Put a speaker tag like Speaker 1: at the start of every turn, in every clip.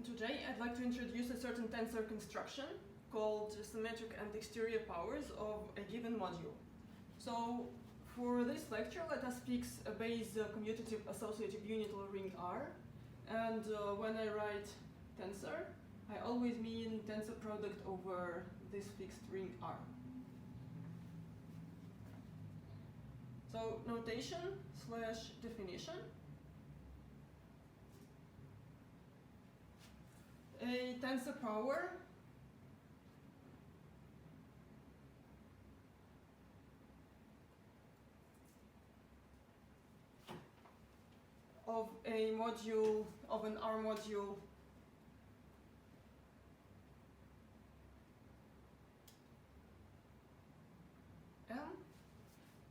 Speaker 1: Today I'd like to introduce a certain tensor construction called symmetric and exterior powers of a given module. So for this lecture, let us fix a base commutative associative unital ring R, and when I write tensor, I always mean tensor product over this fixed ring R. So notation / definition. A tensor power of a module of an R module M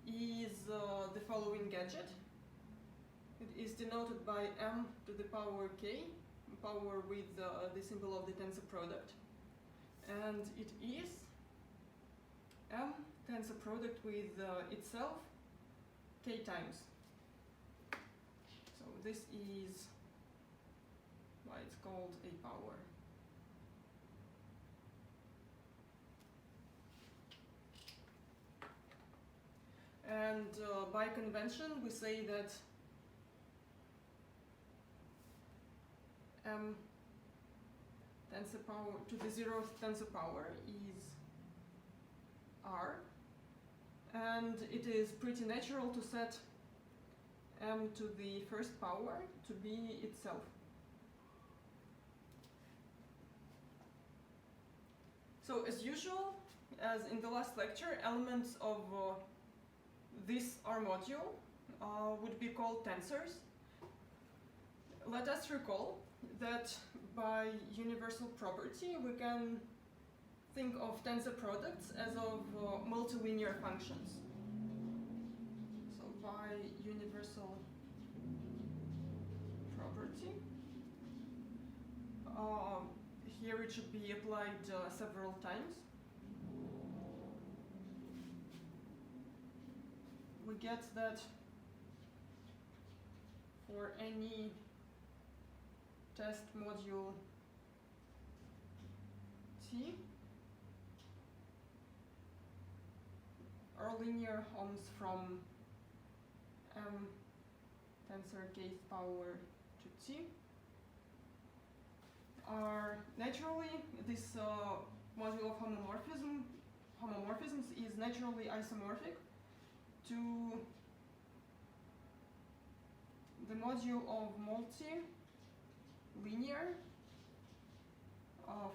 Speaker 1: is the following gadget. It is denoted by M to the power K, power with the symbol of the tensor product, and it is M tensor product with itself K times. So this is why it's called a power. And by convention, we say that M tensor power to the 0th tensor power is R, and it is pretty natural to set M to the 1st power to be itself. So as usual, as in the last lecture, elements of this R module would be called tensors. Let us recall that by universal property we can think of tensor products as of multilinear functions. So by universal property, here it should be applied several times. We get that for any test module T, our linear homes from M tensor kth power to T are naturally, this module of homomorphisms is naturally isomorphic to the module of multi-linear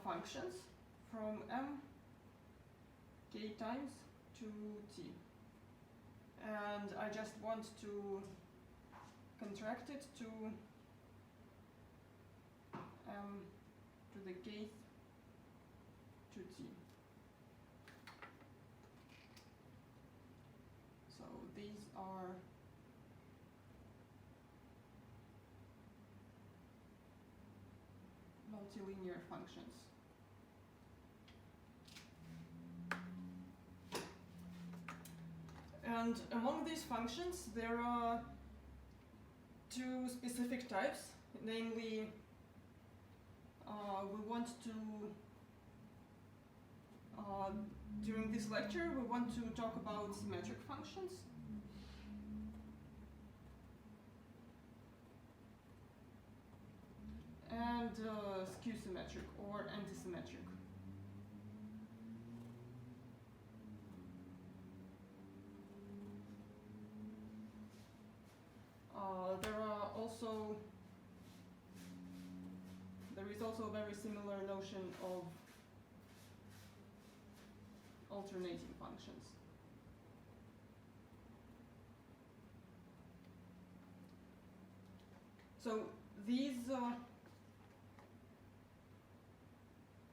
Speaker 1: functions from M K times to T. And I just want to contract it to M to the kth to T. So these are multilinear functions. And among these functions, there are two specific types, namely, we want to, during this lecture, we want to talk about symmetric functions. And skew-symmetric or anti-symmetric. There is also a very similar notion of alternating functions. So these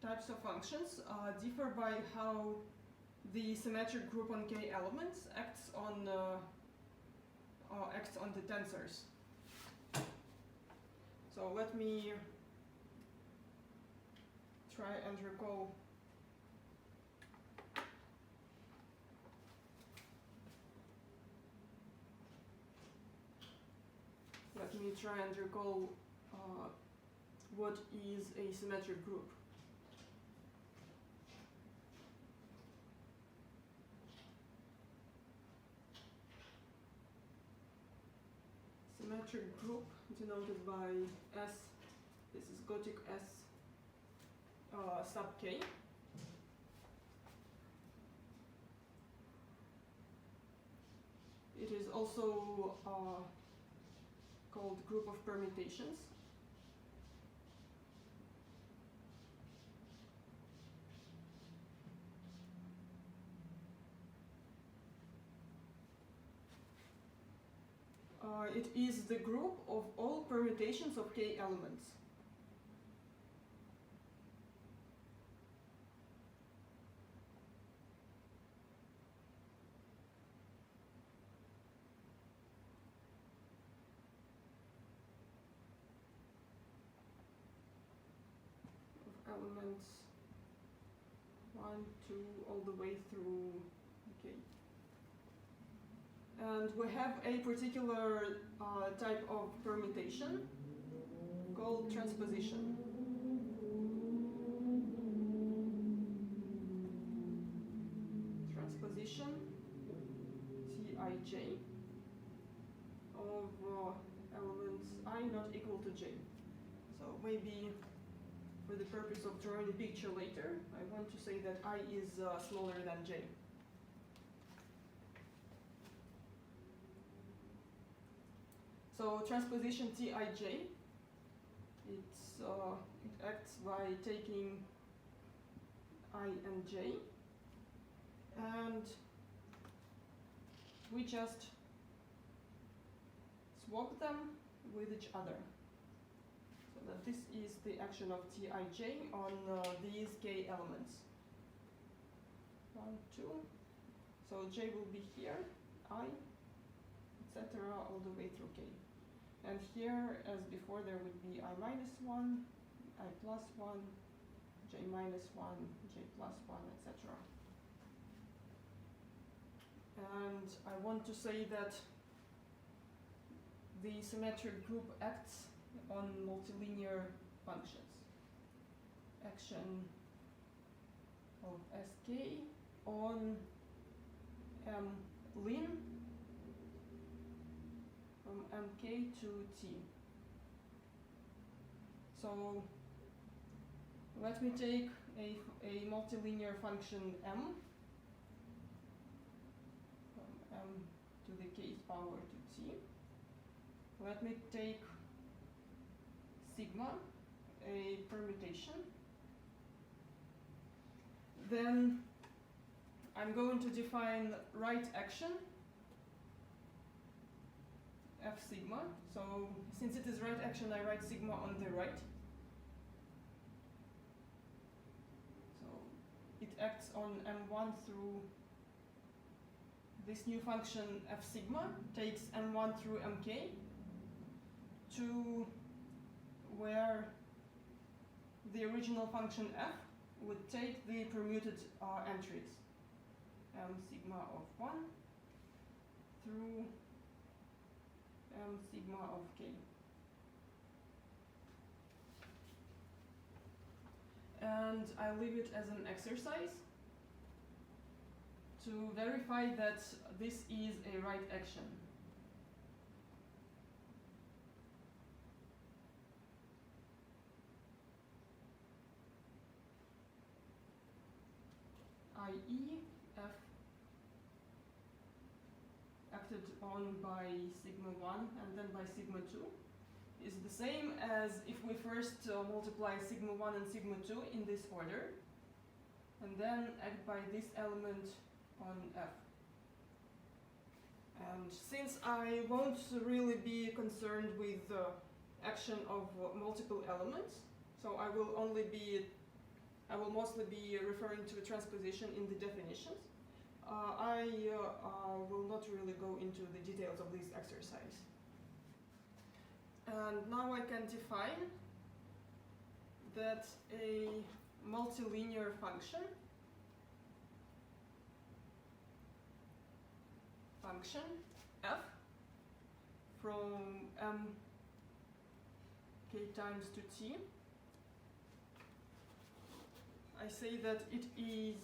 Speaker 1: types of functions differ by how the symmetric group on K elements acts on the tensors. So let me try and recall what is a symmetric group. Symmetric group denoted by S, this is Gothic S sub k. It is also called group of permutations. It is the group of all permutations of k elements. Of elements 1, 2, all the way through k. And we have a particular type of permutation called transposition. Transposition Tij of elements I not equal to j. So maybe for the purpose of drawing a picture later, I want to say that I is smaller than j. So transposition Tij, it acts by taking I and j, and we just swap them with each other. So that this is the action of Tij on these k elements. 1, 2. So j will be here, I, etc. all the way through k. And here, as before, there would be I minus 1, I plus 1, j minus 1, j plus 1, etc. And I want to say that the symmetric group acts on multilinear functions. Action of Sk on M-lin from mk to t. So let me take a multilinear function m from m to the kth power to t. Let me take sigma, a permutation. Then I'm going to define right action f sigma. So since it is right action, I write sigma on the right. So it acts on m1 through this new function f sigma, takes m1 through mk to where the original function f would take the permuted entries m sigma of 1 through m sigma of k. And I leave it as an exercise to verify that this is a right action. i.e. f acted on by sigma 1 and then by sigma 2 is the same as if we first multiply sigma 1 and sigma 2 in this order and then act by this element on f. And since I won't really be concerned with the action of multiple elements, so I will mostly be referring to transposition in the definitions. I will not really go into the details of this exercise. And now I can define that a multilinear function f from m k times to t I say that it is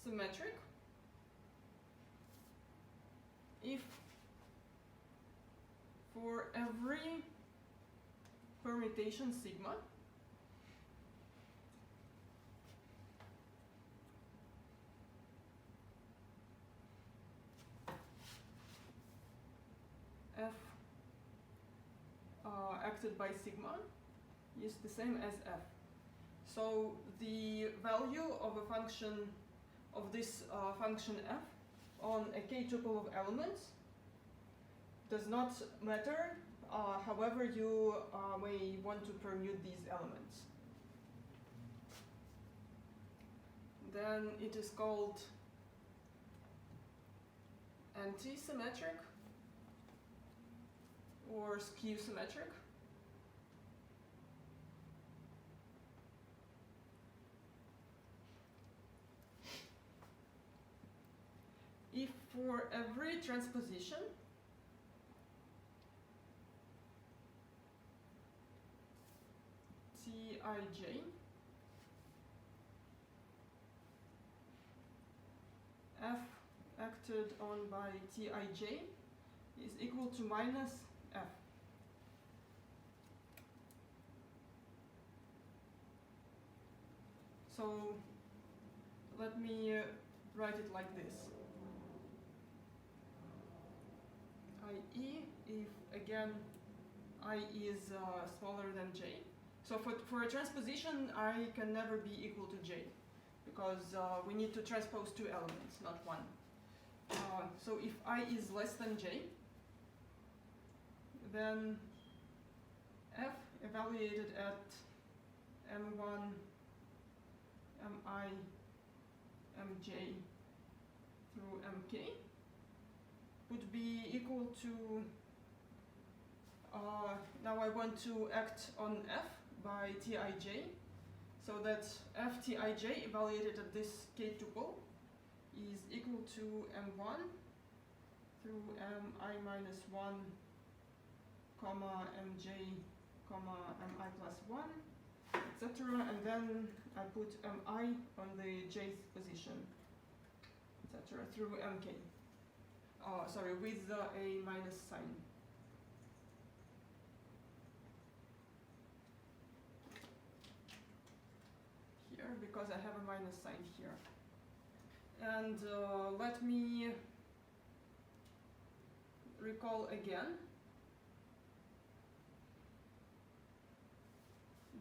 Speaker 1: symmetric if for every permutation sigma f acted by sigma is the same as f. So the value of a function of this function f on a k tuple of elements does not matter, however you may want to permute these elements. Then it is called anti-symmetric or skew-symmetric. If for every transposition Tij f acted on by Tij is equal to minus f. So let me write it like this. I.e. if again I is smaller than j. So for a transposition I can never be equal to j because we need to transpose two elements, not one. So if I is less than j, then f evaluated at m1, mi, mj through mk would be equal to, now I want to act on f by Tij, so that f Tij evaluated at this k tuple is equal to m1 through mi minus 1, comma mj, comma mi plus 1, etc. And then I put mi on the jth position, etc. through mk. Sorry, with a minus sign. Here, because I have a minus sign here. And let me recall again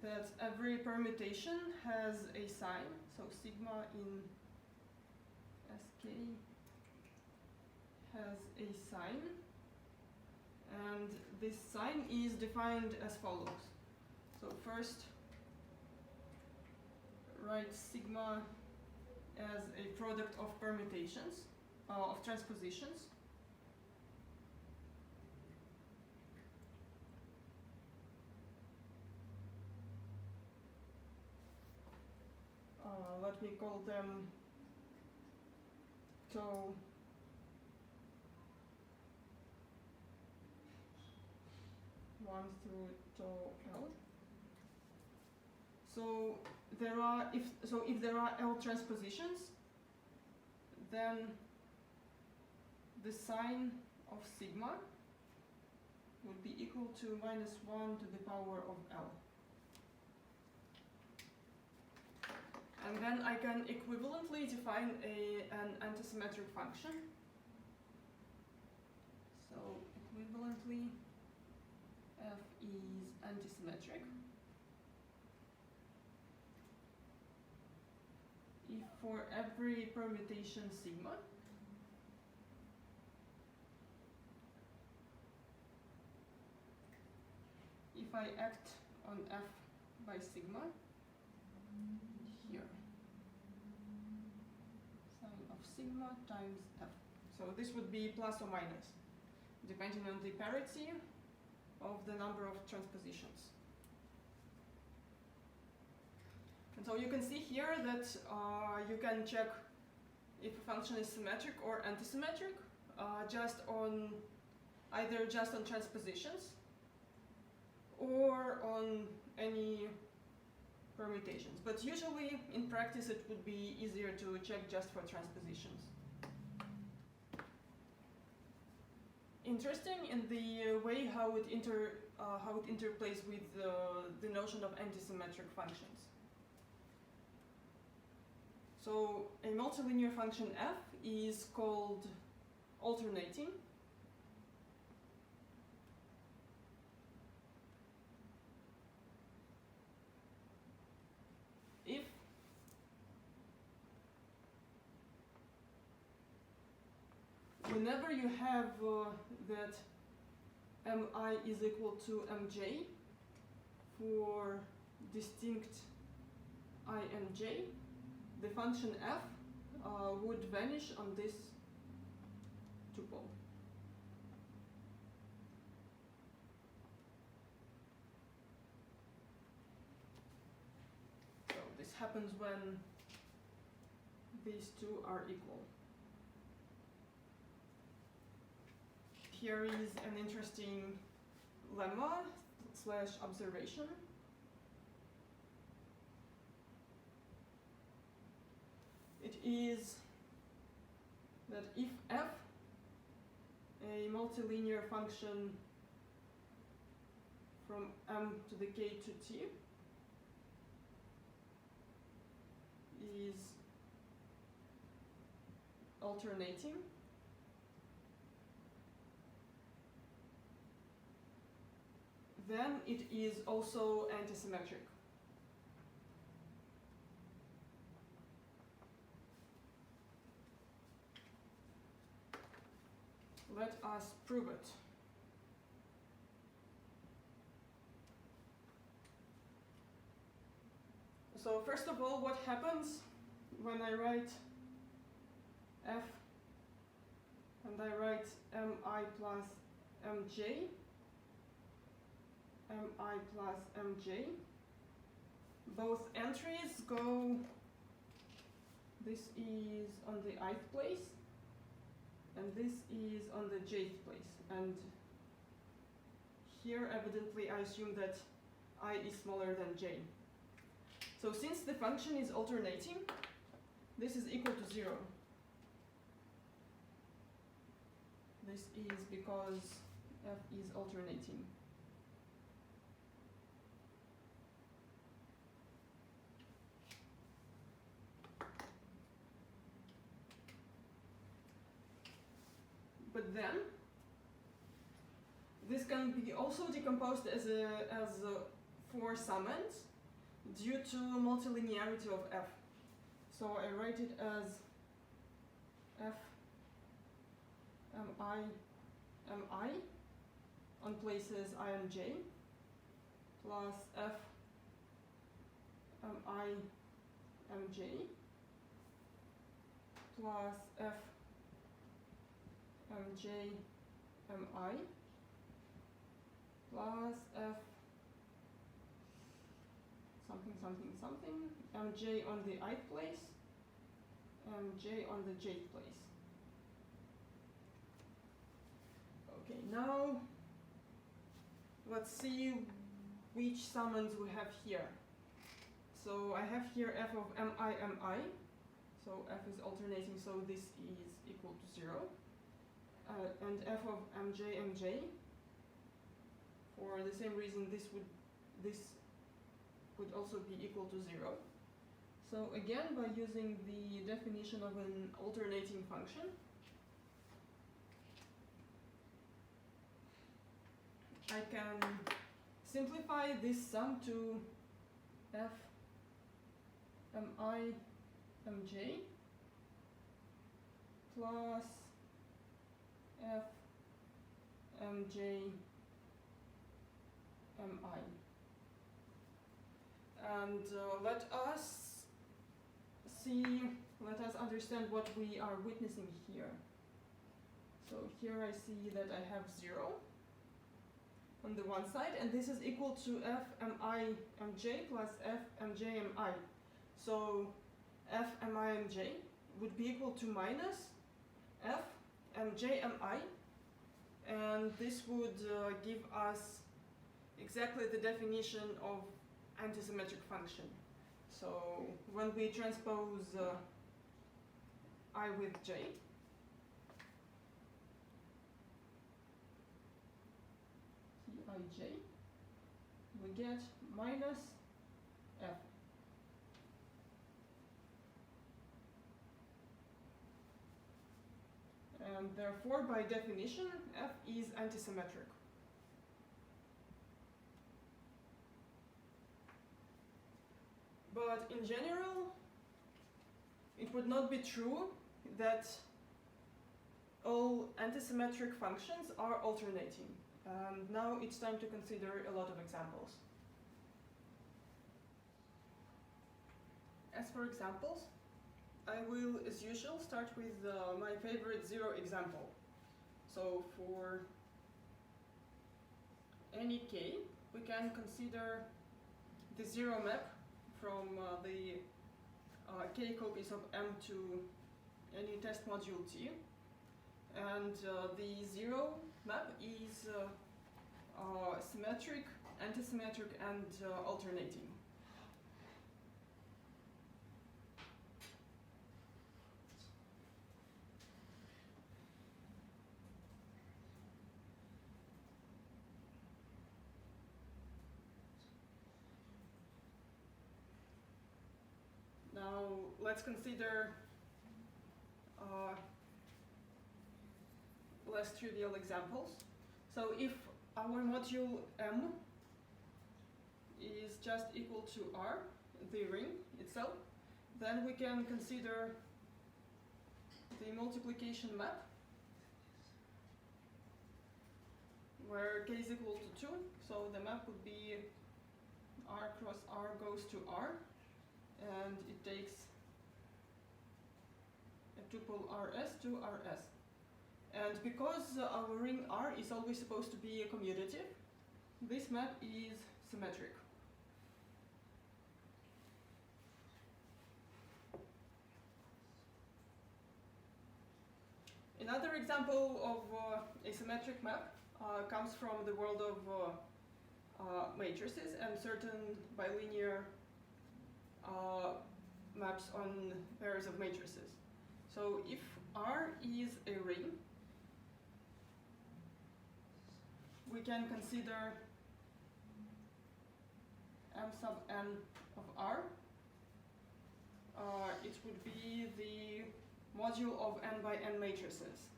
Speaker 1: that every permutation has a sign, so sigma in Sk has a sign, and this sign is defined as follows. So first, write sigma as a product of permutations, of transpositions. Let me call them tau 1 through tau L. So there are if there are L transpositions, then the sign of sigma would be equal to minus 1 to the power of L. And then I can equivalently define an anti-symmetric function. So equivalently, f is anti-symmetric if for every permutation sigma if I act on f by sigma here, sign of sigma times f. So this would be plus or minus, depending on the parity of the number of transpositions. And so you can see here that you can check if a function is symmetric or anti-symmetric just on either just on transpositions or on any permutations. But usually in practice it would be easier to check just for transpositions. Interesting in the way how it interplays with the notion of anti-symmetric functions. So a multilinear function f is called alternating. If whenever you have that mi is equal to mj for distinct I and j, the function f would vanish on this tuple. So this happens when these two are equal. Here is an interesting lemma / observation. It is that if f, a multilinear function from m to the k to t, is alternating, then it is also antisymmetric. Let us prove it. So first of all, what happens when I write f and I write mi plus mj, mi plus mj, both entries go, this is on the ith place, and this is on the jth place. And here, evidently, I assume that I is smaller than j. So since the function is alternating, this is equal to 0. This is because f is alternating. But then, this can be also decomposed as four summands due to multilinearity of f. So I write it as f mi on places I and j plus f mi mj plus f mj mi plus f something something something mj on the ith place, mj on the jth place. Okay, now let's see which summands we have here. So I have here f of mi, so f is alternating, so this is equal to 0. And f of mj, for the same reason this would also be equal to 0. So again, by using the definition of an alternating function, I can simplify this sum to f mi mj plus f mj mi. And let us understand what we are witnessing here. So here I see that I have 0 on the one side, and this is equal to f mi mj plus f mj mi. So f mi mj would be equal to minus f mj mi, and this would give us exactly the definition of anti-symmetric function. So when we transpose I with j, Cij, we get minus f. And therefore, by definition, f is antisymmetric. But in general, it would not be true that all antisymmetric functions are alternating. And now it's time to consider a lot of examples. As for examples, I will, as usual, start with my favorite zero example. So for any k, we can consider the zero map from the k copies of M to any test module T. And the zero map is symmetric, antisymmetric, and alternating. Now let's consider less trivial examples. So if our module M is just equal to R, the ring itself, then we can consider the multiplication map where k is equal to 2. So the map would be R cross R goes to R, and it takes a tuple Rs to Rs. And because our ring R is always supposed to be commutative, this map is symmetric. Another example of a symmetric map comes from the world of matrices and certain bilinear maps on pairs of matrices. So if R is a ring, we can consider M sub n of R. It would be the module of n by n matrices.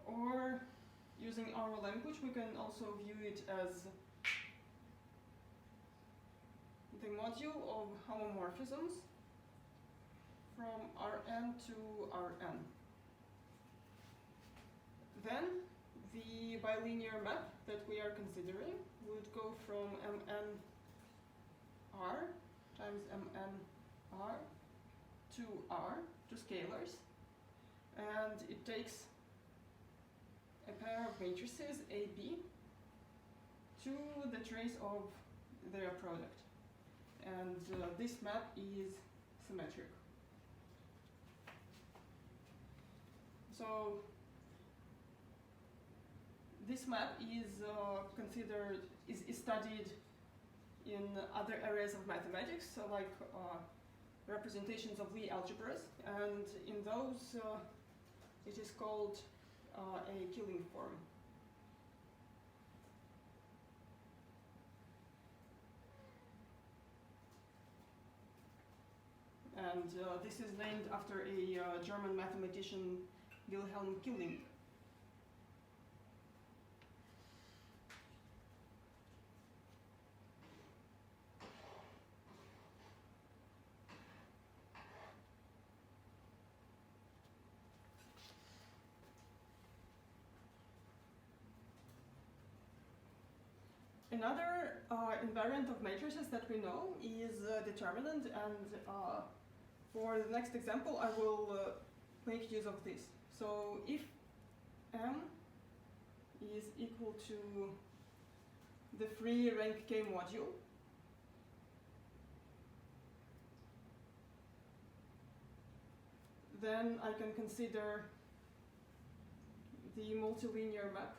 Speaker 1: Or, using our language, we can also view it as the module of homomorphisms from Rn to Rn. Then, the bilinear map that we are considering would go from Mn R times Mn R to R, to scalars, and it takes a pair of matrices AB to the trace of their product. And this map is symmetric. So this map is studied in other areas of mathematics, so like representations of Lie algebras, and in those it is called a killing form. And this is named after a German mathematician, Wilhelm Killing. Another invariant of matrices that we know is determinant, and for the next example I will make use of this. So if M is equal to the free rank K module, then I can consider the multilinear map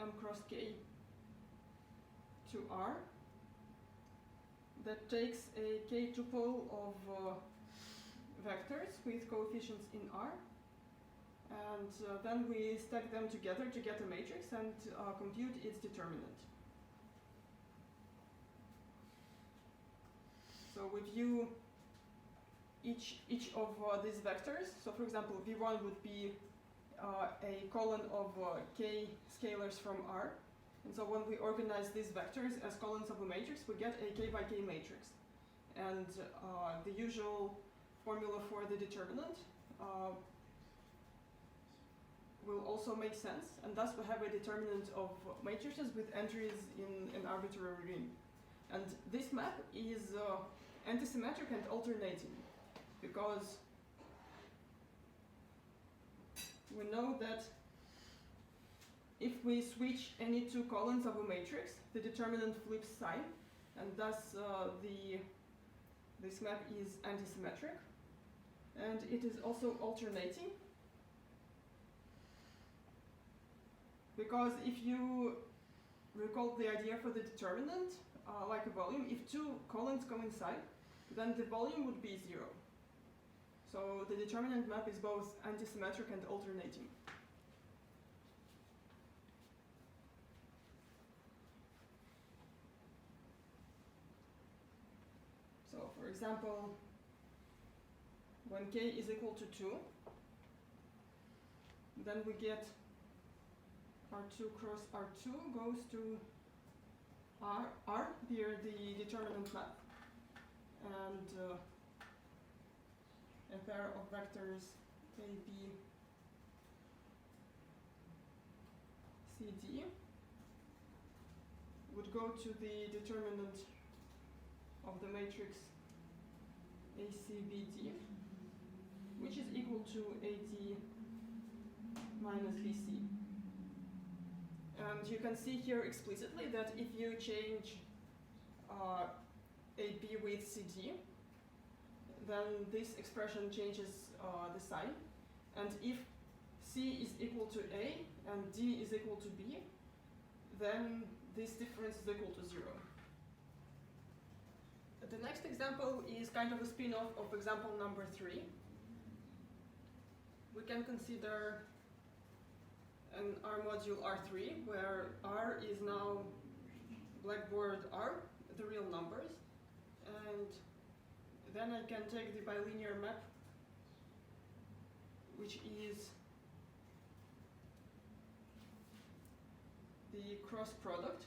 Speaker 1: M cross K to R that takes a K tuple of vectors with coefficients in R, and then we stack them together to get a matrix and compute its determinant. So we view each of these vectors. So for example, V1 would be a column of K scalars from R. And so when we organize these vectors as columns of a matrix, we get a K by K matrix. And the usual formula for the determinant will also make sense. And thus we have a determinant of matrices with entries in an arbitrary ring. And this map is anti-symmetric and alternating, because we know that if we switch any two columns of a matrix, the determinant flips sign, and thus this map is anti-symmetric. And it is also alternating, because if you recall the idea for the determinant, like a volume, if two columns coincide, then the volume would be 0. So the determinant map is both anti-symmetric and alternating. So for example, when K is equal to 2, then we get R2 cross R2 goes to R via the determinant map, and a pair of vectors A, B, C, D would go to the determinant of the matrix A, C, B, D, which is equal to AD minus BC. And you can see here explicitly that if you change AB with CD, then this expression changes the sign. And if C is equal to A and D is equal to B, then this difference is equal to 0. The next example is kind of a spin-off of example number 3. We can consider an R module R3, where R is now blackboard R, the real numbers, and then I can take the bilinear map, which is the cross product,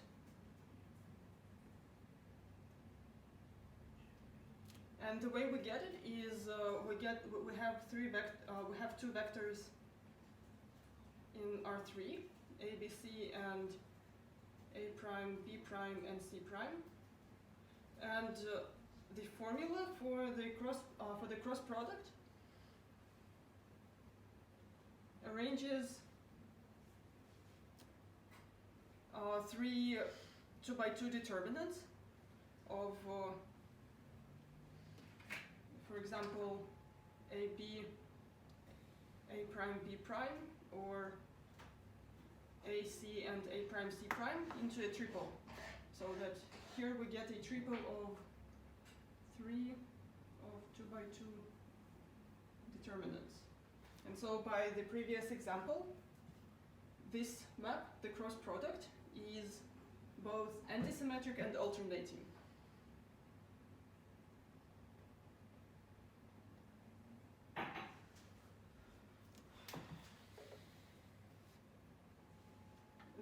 Speaker 1: and the way we get it is we have two vectors in R3, A, B, C, and A prime, B prime, and C prime, and the formula for the cross product arranges three 2x2 determinants of, for example, AB, A prime, B prime, or AC and A prime, C prime into a triple. So that here we get a triple of 3 of 2x2 determinants. And so by the previous example, this map, the cross product, is both anti-symmetric and alternating.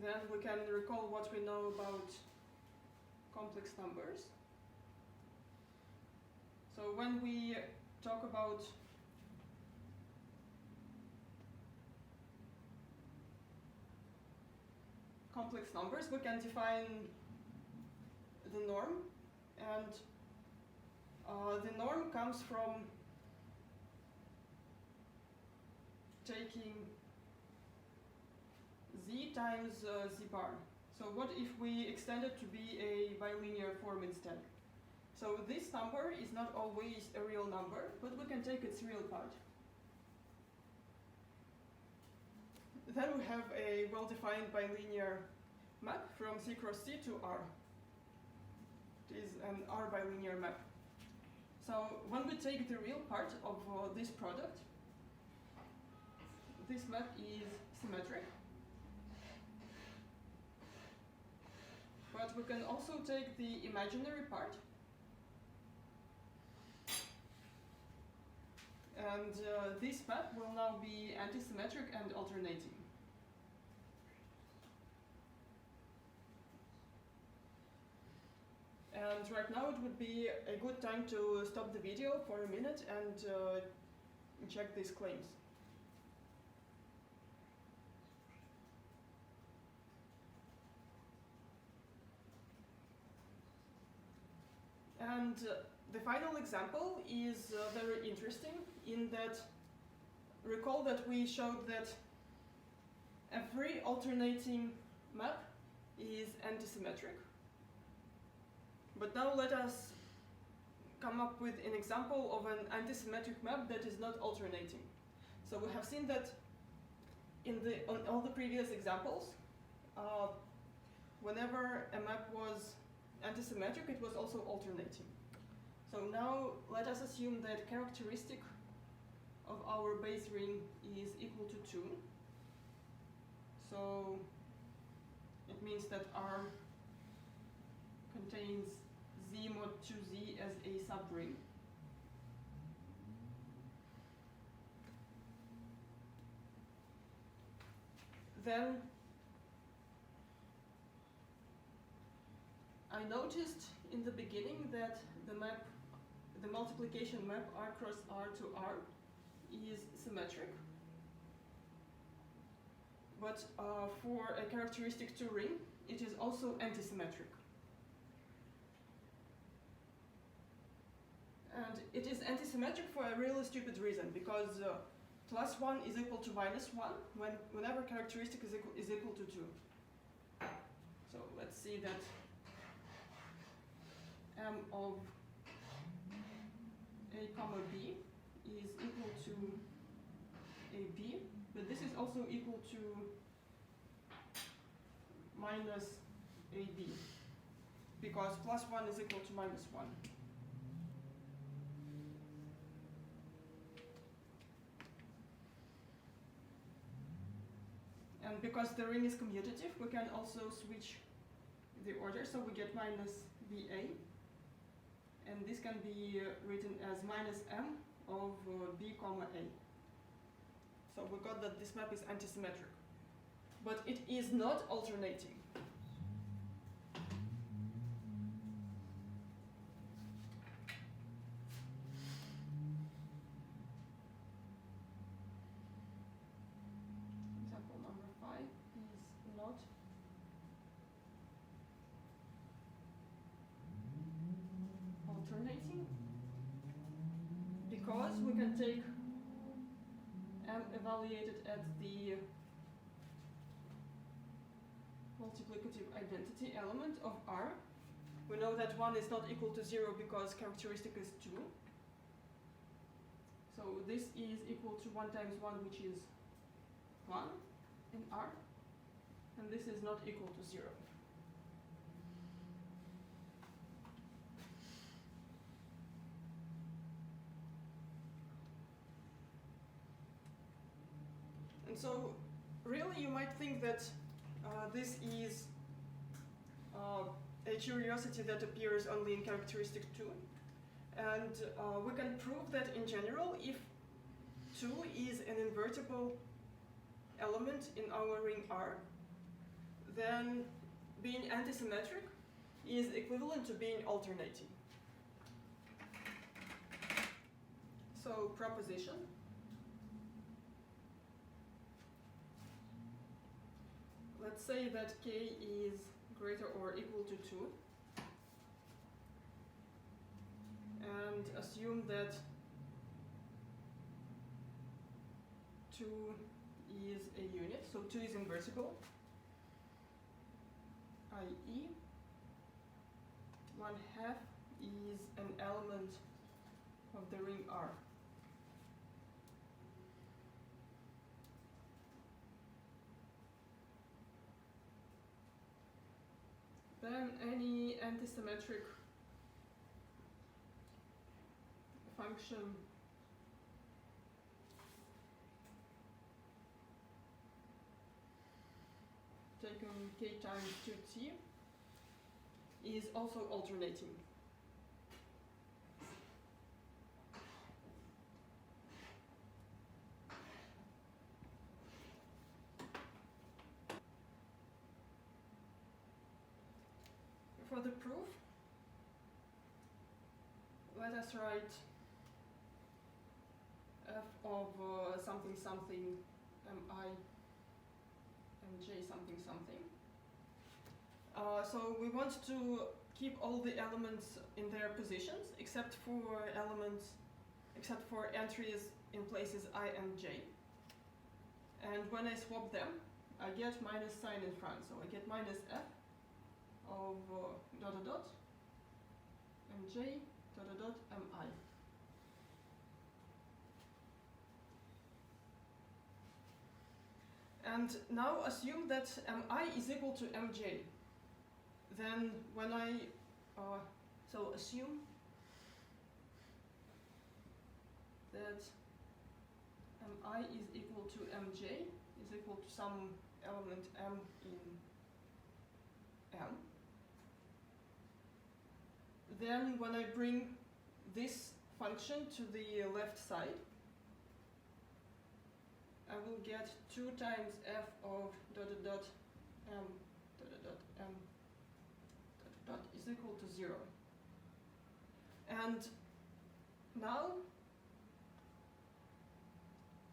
Speaker 1: Then we can recall what we know about complex numbers. So when we talk about complex numbers, we can define the norm, and the norm comes from taking z times z bar. So what if we extend it to be a bilinear form instead? So this number is not always a real number, but we can take its real part. then we have a well-defined bilinear map from C cross C to R. It is an R bilinear map. So when we take the real part of this product, this map is symmetric. But we can also take the imaginary part. And this map will now be anti-symmetric and alternating. And right now it would be a good time to stop the video for a minute and check these claims. And the final example is very interesting in that, recall that we showed that every alternating map is anti-symmetric. But now let us come up with an example of an anti-symmetric map that is not alternating. So we have seen that on all the previous examples, whenever a map was anti-symmetric, it was also alternating. So now let us assume that characteristic of our base ring is equal to 2. So it means that R contains Z mod 2Z as a subring. Then I noticed in the beginning that the multiplication map R cross R to R is symmetric. But for a characteristic 2 ring, it is also anti-symmetric. And it is anti-symmetric for a really stupid reason, because +1 is equal to -1 whenever characteristic is equal to 2. So let's see that M of A comma B is equal to AB, but this is also equal to minus AB, because +1 is equal to -1. And because the ring is commutative, we can also switch the order, so we get minus BA. And this can be written as minus M of B comma A. So we got that this map is anti-symmetric. But it is not alternating. Example number 5 is not alternating, because we can take M evaluated at the multiplicative identity element of R. We know that 1 is not equal to 0 because characteristic is 2. So this is equal to 1 times 1, which is 1 in R. And this is not equal to 0. And so, really, you might think that this is a curiosity that appears only in characteristic 2. And we can prove that in general, if 2 is an invertible element in our ring R, then being antisymmetric is equivalent to being alternating. So, proposition. Let's say that K is greater or equal to 2. And assume that 2 is a unit, so 2 is invertible, i.e. 1/2 is an element of the ring R. then any anti-symmetric function taken k times 2t is also alternating. For the proof, let us write f of something something mi and j something something. So we want to keep all the elements in their positions except for entries in places I and j. And when I swap them, I get minus sign in front, so I get minus f of dot dot dot mj dot dot dot mi. And now assume that mi is equal to mj. Then when I so assume that mi is equal to mj is equal to some element m in M. Then when I bring this function to the left side, I will get 2 times f of dot dot dot m dot dot dot m dot dot dot is equal to 0. And now,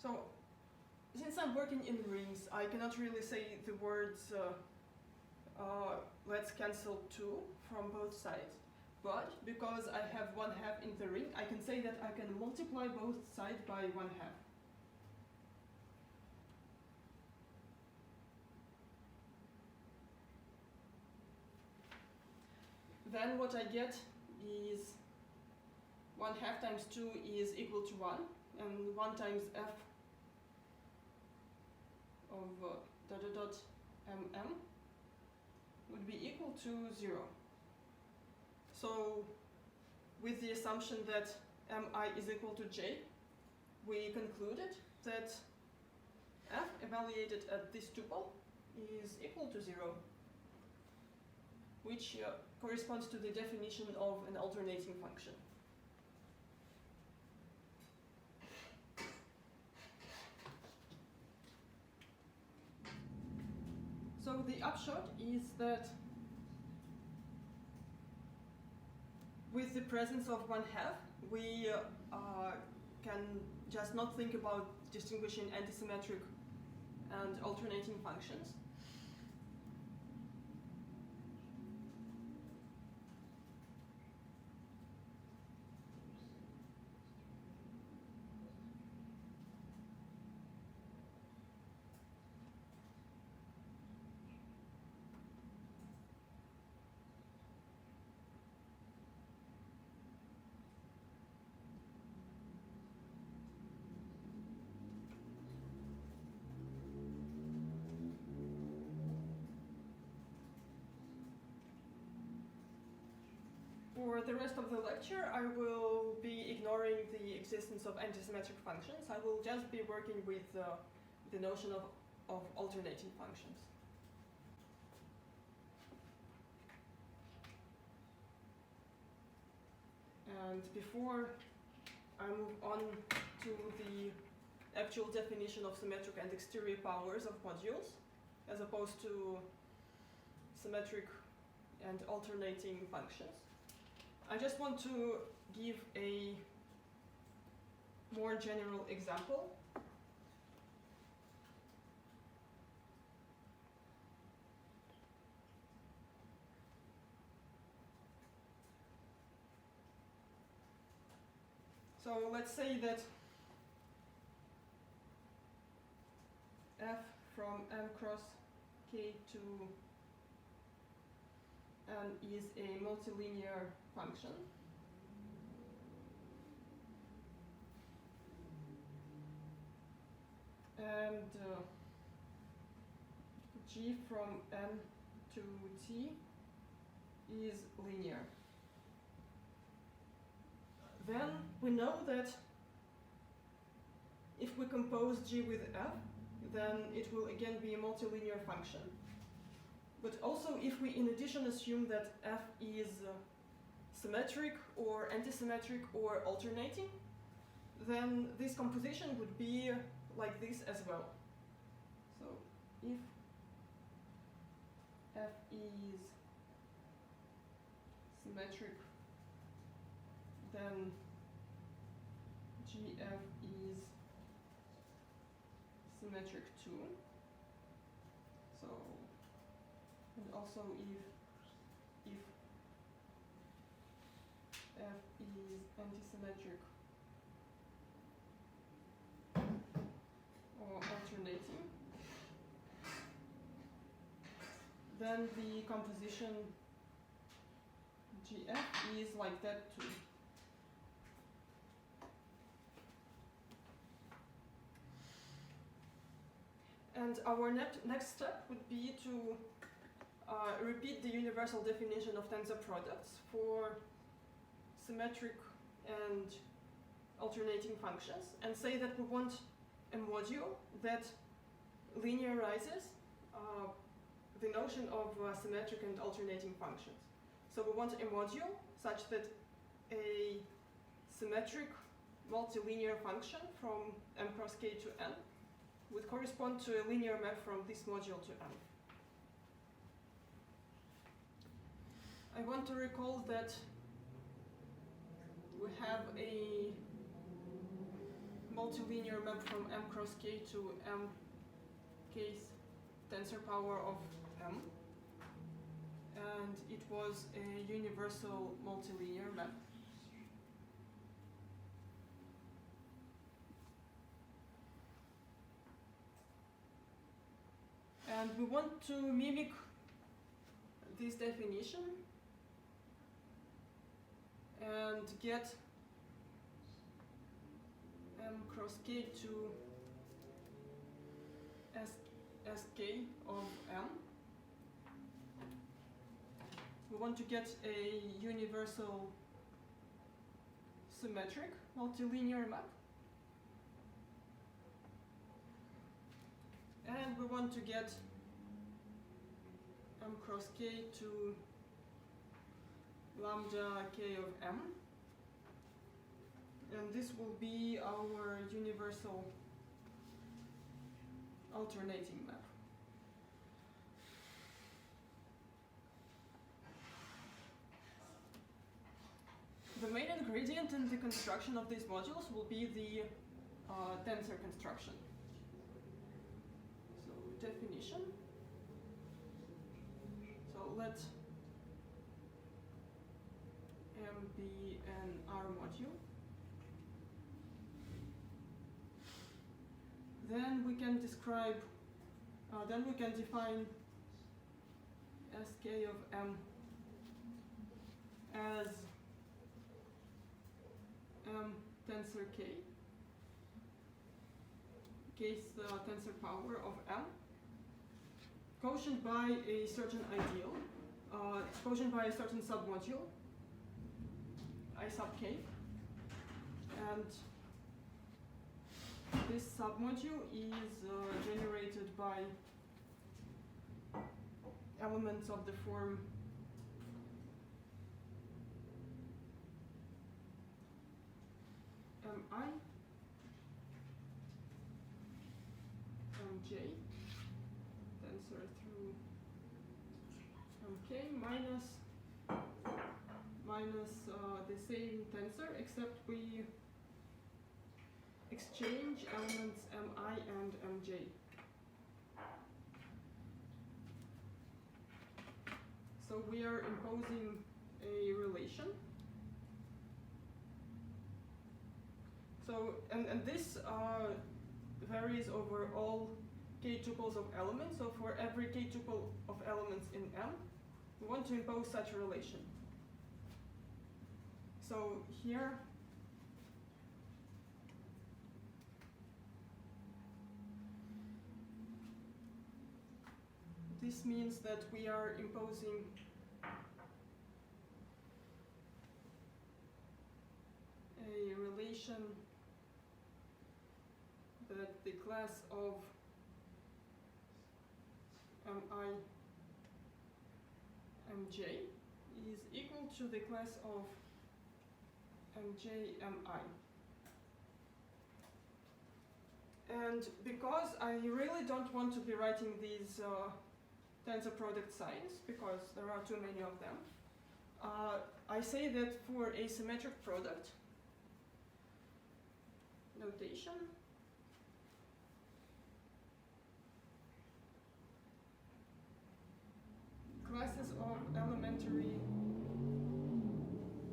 Speaker 1: so since I'm working in rings, I cannot really say the words let's cancel 2 from both sides. But because I have 1/2 in the ring, I can say that I can multiply both sides by 1/2. Then what I get is 1/2 times 2 is equal to 1, and 1 times f of dot dot dot mm would be equal to 0. So with the assumption that mi is equal to j, we concluded that f evaluated at this tuple is equal to 0, which corresponds to the definition of an alternating function. So the upshot is that with the presence of 1/2, we can just not think about distinguishing antisymmetric and alternating functions. For the rest of the lecture, I will be ignoring the existence of antisymmetric functions. I will just be working with the notion of alternating functions. And before I move on to the actual definition of symmetric and exterior powers of modules, as opposed to symmetric and alternating functions, I just want to give a more general example. So let's say that f from m cross k to n is a multilinear function. And g from n to t is linear. Then we know that if we compose G with F, then it will again be a multilinear function. But also if we in addition assume that F is symmetric or antisymmetric or alternating, then this composition would be like this as well. So if F is symmetric, then GF is symmetric too. So, and also if F is antisymmetric or alternating, then the composition GF is like that too. And our next step would be to repeat the universal definition of tensor products for symmetric and alternating functions, and say that we want a module that linearizes the notion of symmetric and alternating functions. So we want a module such that a symmetric multilinear function from m cross k to n would correspond to a linear map from this module to n. I want to recall that we have a multilinear map from m cross k to m kth tensor power of m, and it was a universal multilinear map. And we want to mimic this definition and get m cross k to sk of m. We want to get a universal symmetric multilinear map. And we want to get m cross k to lambda k of m. And this will be our universal alternating map. The main ingredient in the construction of these modules will be the tensor construction. So definition. So let M be an R module. Then we can describe, then we can define Sk of M as M tensor K, kth tensor power of M, quotient by a certain ideal, quotient by a certain submodule, I sub K, and this submodule is generated by elements of the form Mi, Mj, tensor through Mk minus the same tensor, except we exchange elements Mi and Mj. So we are imposing a relation. So, and this varies over all k tuples of elements. So for every k tuple of elements in M, we want to impose such a relation. So here, this means that we are imposing notation that the class of mi mj is equal to the class of mj mi. And because I really don't want to be writing these tensor product signs, because there are too many of them, I say that for a symmetric product notation, classes of elementary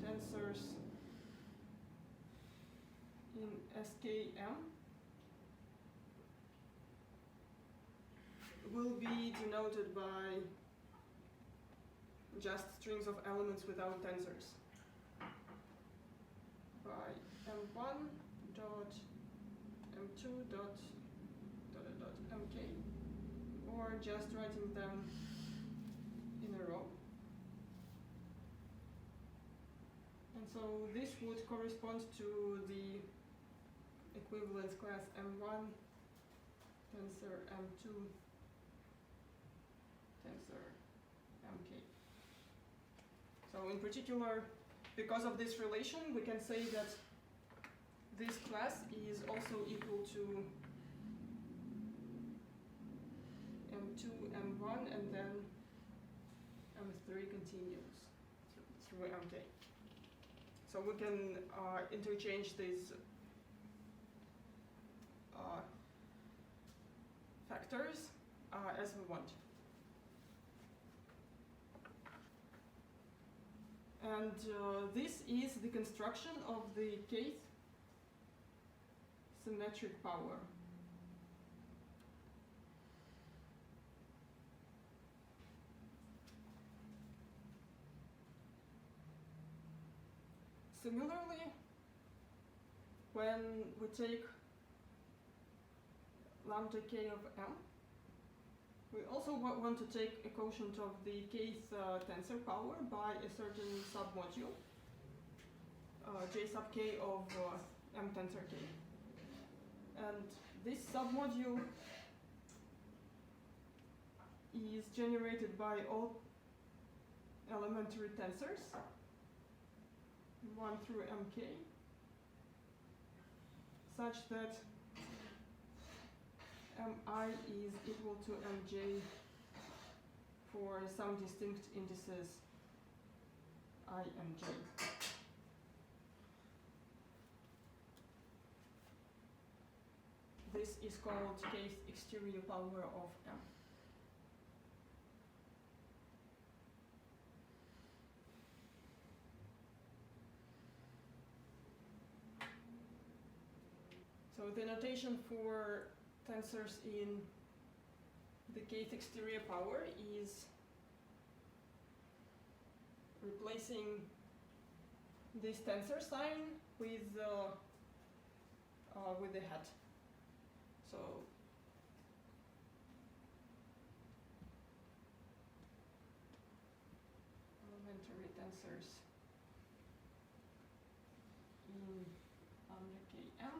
Speaker 1: tensors in SKM will be denoted by just strings of elements without tensors, by m1 dot m2 dot mk, or just writing them in a row. And so this would correspond to the equivalence class m1 tensor m2 tensor mk. So in particular, because of this relation, we can say that this class is also equal to m2, m1, and then m3 continues through mk. So we can interchange these factors as we want. And this is the construction of the kth symmetric power. Similarly, when we take lambda k of m, we also want to take a quotient of the kth tensor power by a certain submodule, j sub k of m tensor k. And this submodule is generated by all elementary tensors, 1 through mk, such that mi is equal to mj for some distinct indices I and j. This is called kth exterior power of m. So the notation for tensors in the kth exterior power is replacing this tensor sign with the hat. So elementary tensors in lambda km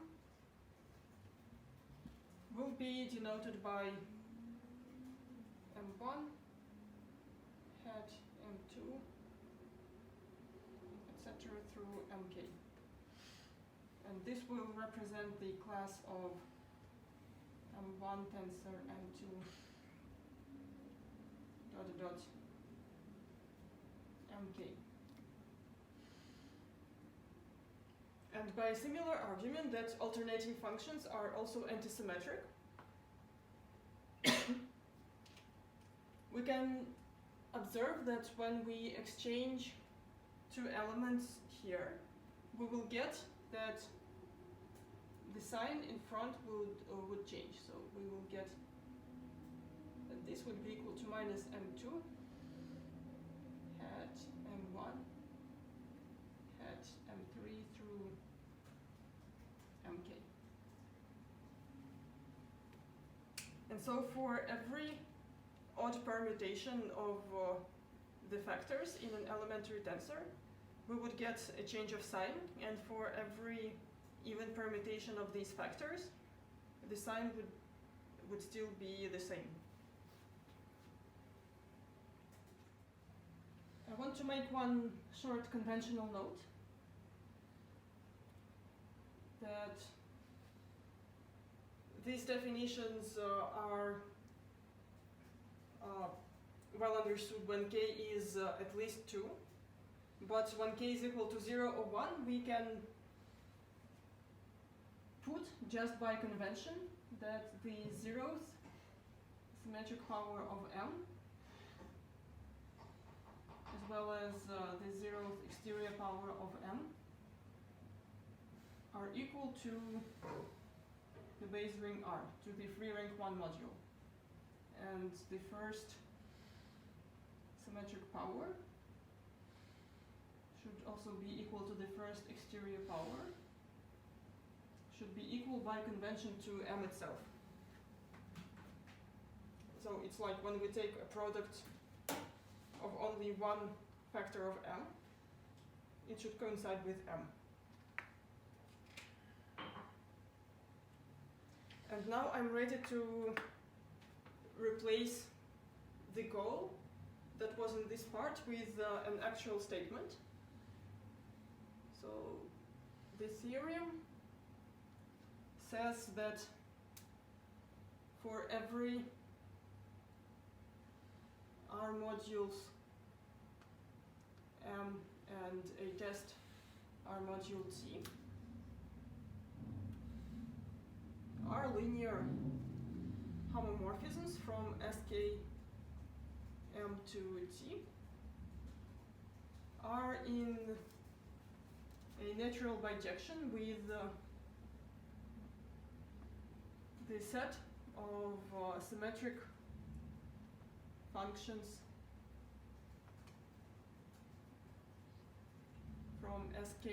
Speaker 1: will be denoted by m1 hat m2 etc. through mk, and this will represent the class of m1 tensor m2 dot mk. And by a similar argument that alternating functions are also anti-symmetric, we can observe that when we exchange two elements here, we will get that the sign in front would change. So we will get that this would be equal to minus m2 hat m1 hat m3 through mk. And so for every odd permutation of the factors in an elementary tensor, we would get a change of sign, and for every even permutation of these factors, the sign would still be the same. I want to make one short conventional note that these definitions are well understood when k is at least 2, but when k is equal to 0 or 1, we can put just by convention that the 0th symmetric power of m as well as the 0th exterior power of m are equal to the base ring R, to the free rank 1 module. And the first symmetric power should also be equal to the first exterior power, should be equal by convention to m itself. So it's like when we take a product of only one factor of m, it should coincide with m. And now I'm ready to replace the goal that was in this part with an actual statement. So the theorem says that for every R modules M and a test R module T are linear homomorphisms from Sk M to T are in a natural bijection with the set of symmetric functions from Sk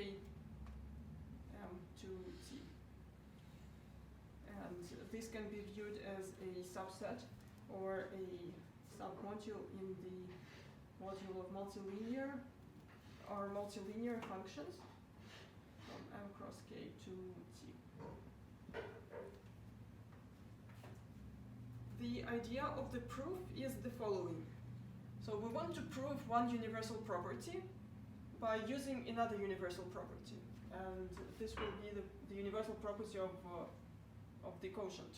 Speaker 1: M to T. And this can be viewed as a subset or a submodule in the module of multilinear or multilinear functions from M cross K to T. The idea of the proof is the following. So we want to prove one universal property by using another universal property. And this will be the universal property of the quotient.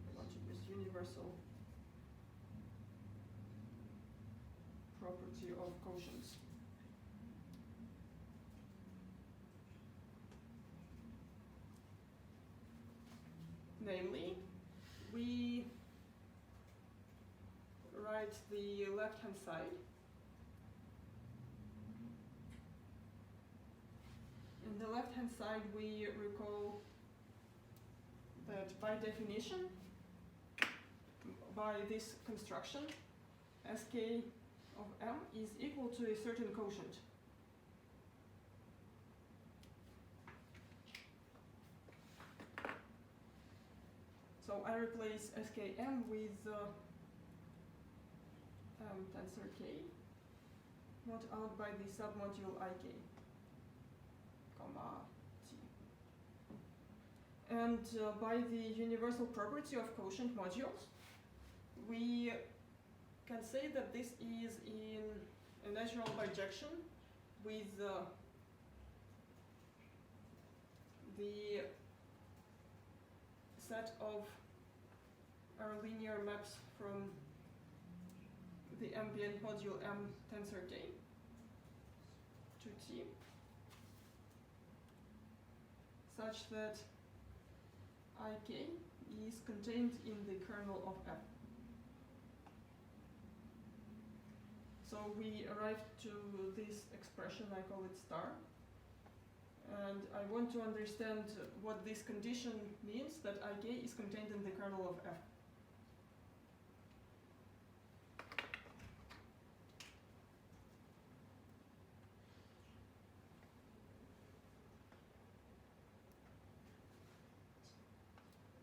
Speaker 1: I want to use universal property of quotients. Namely, we write the left-hand side. In the left-hand side, we recall that by definition, by this construction, Sk of M is equal to a certain quotient. So I replace Skm with tensor K, not out by the submodule Ik, comma T. And by the universal property of quotient modules, we can say that this is in a natural bijection with the set of our linear maps from the ambient module M tensor K to T, such that Ik is contained in the kernel of F. So we arrived to this expression, I call it star, and I want to understand what this condition means, that Ik is contained in the kernel of F.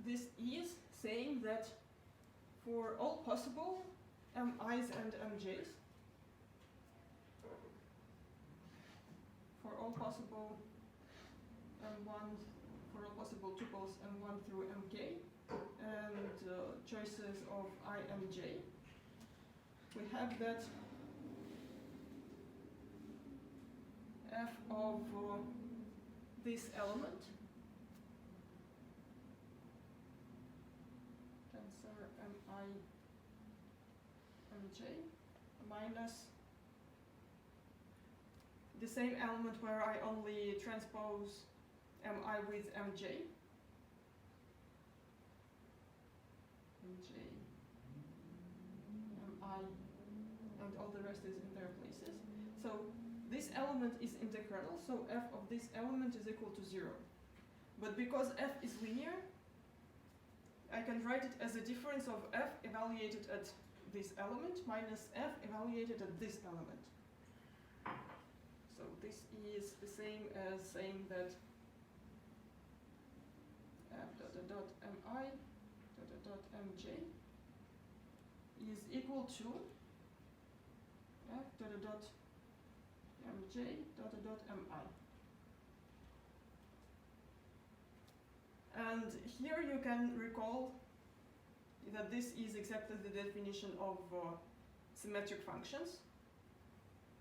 Speaker 1: This is saying that for all possible mi's and mj's, for all possible m1s, for all possible tuples m1 through mk, and choices of I and j, we have that f of this element, tensor mi mj, minus the same element where I only transpose mi with mj, mj, mi, and all the rest is in their places. So this element is integral, so f of this element is equal to 0. But because f is linear, I can write it as a difference of f evaluated at this element minus f evaluated at this element. So this is the same as saying that f dot dot dot mi dot dot dot mj is equal to f dot dot dot mj dot dot dot mi. And here you can recall that this is exactly the definition of symmetric functions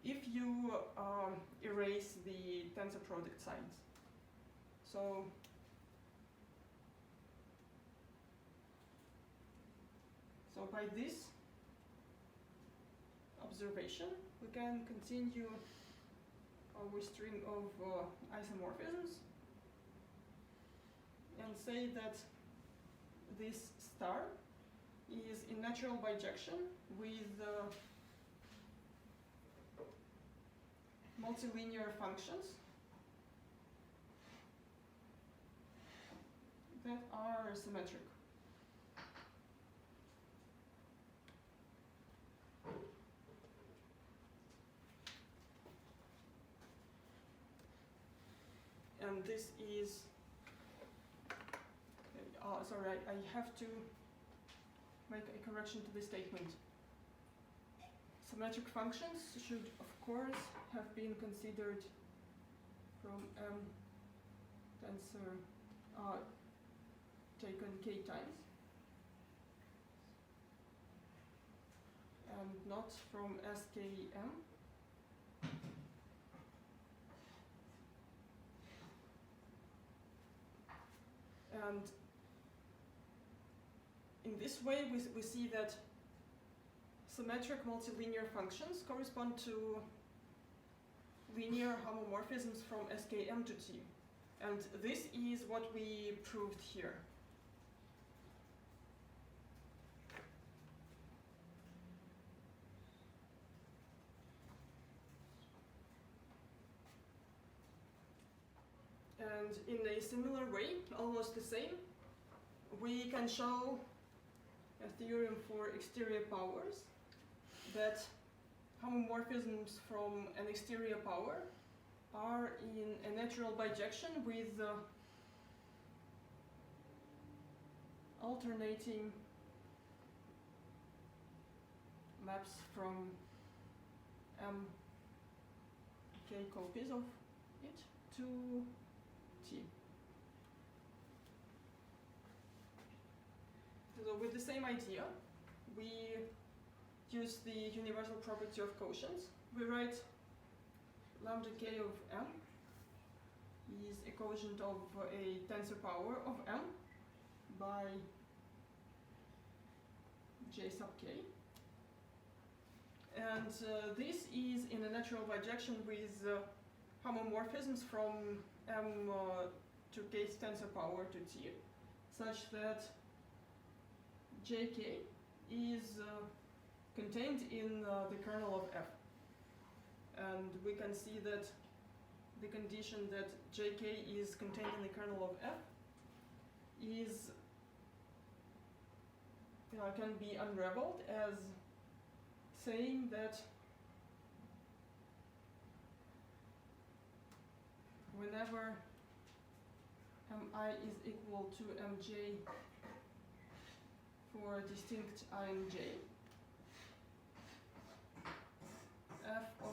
Speaker 1: if you erase the tensor product signs. So by this observation, we can continue our string of isomorphisms and say that this star is in natural bijection with multilinear functions that are symmetric. And this is, sorry, I have to make a correction to this statement. Symmetric functions should, of course, have been considered from M tensor taken k times, and not from SKM. And in this way, we see that symmetric multilinear functions correspond to linear homomorphisms from SKM to T. And this is what we proved here. And in a similar way, almost the same, we can show a theorem for exterior powers that homomorphisms from an exterior power are in a natural bijection with alternating maps from M k copies of it to T. So with the same idea, we use the universal property of quotients. We write lambda k of M is a quotient of a tensor power of M by j sub k. And this is in a natural bijection with homomorphisms from M to k's tensor power to T, such that jk is contained in the kernel of f. And we can see that the condition that jk is contained in the kernel of f is can be unraveled as saying that whenever mi is equal to mj for for distinct I and j, f of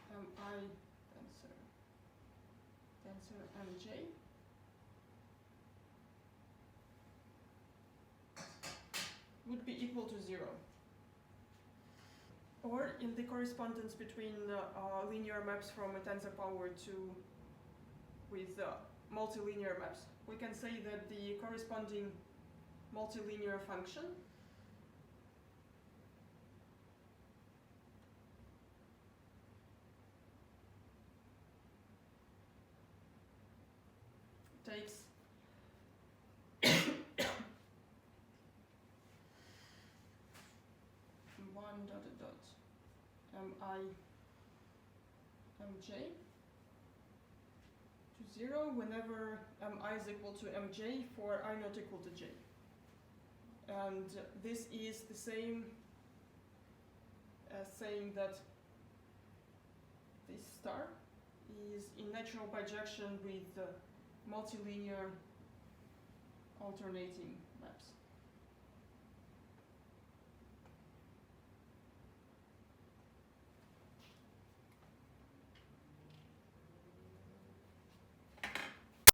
Speaker 1: mi tensor mj would be equal to 0. Or in the correspondence between linear maps from a tensor power 2 with multilinear maps, we can say that the corresponding multilinear function takes one dot dot mi mj to 0 whenever mi is equal to mj for I not equal to j. And this is the same as saying that this star is in natural bijection with multilinear alternating maps.